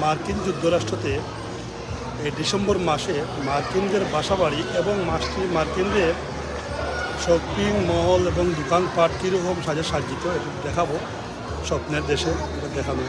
মার্কিন যুক্তরাষ্ট্রতে এই ডিসেম্বর মাসে মার্কিনদের বাসাবাড়ি এবং মার্কিনদের শপিং মল এবং দোকানপাট কীরকম সাজে সাজ্জিত এটা দেখাবো। স্বপ্নের দেশে এটা দেখানো।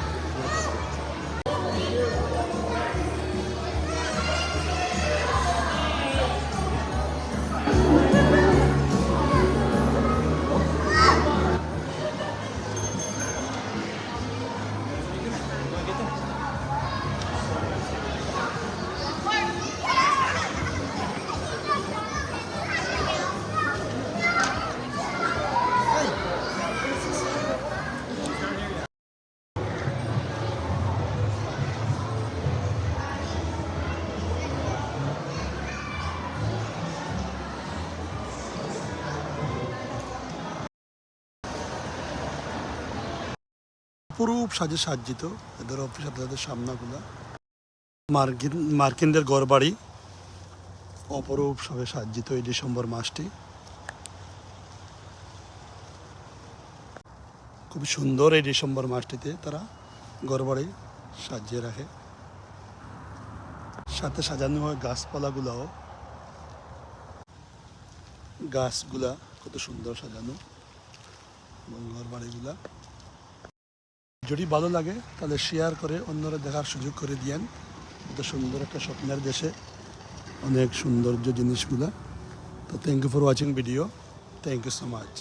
অপরূপ সাজে সাজ্জিত এদের অফিস, তাদের সামনাগুলা মার্কিনদের ঘরবাড়ি অপরূপ ভাবে সাজ্জিত এই ডিসেম্বর মাসটি। খুব সুন্দর এই ডিসেম্বর মাসটিতে তারা ঘরবাড়ি সাজিয়ে রাখে। সাথে সাজানো হয় গাছপালাগুলাও, গাছগুলা কত সুন্দর সাজানো এবং ঘরবাড়িগুলা। যদি ভালো লাগে তাহলে শেয়ার করে অন্যরা দেখার সুযোগ করে দিয়েন। এত সুন্দর একটা স্বপ্নের দেশে অনেক সৌন্দর্য জিনিসগুলা। তো thank you for watching video. Thank you so much.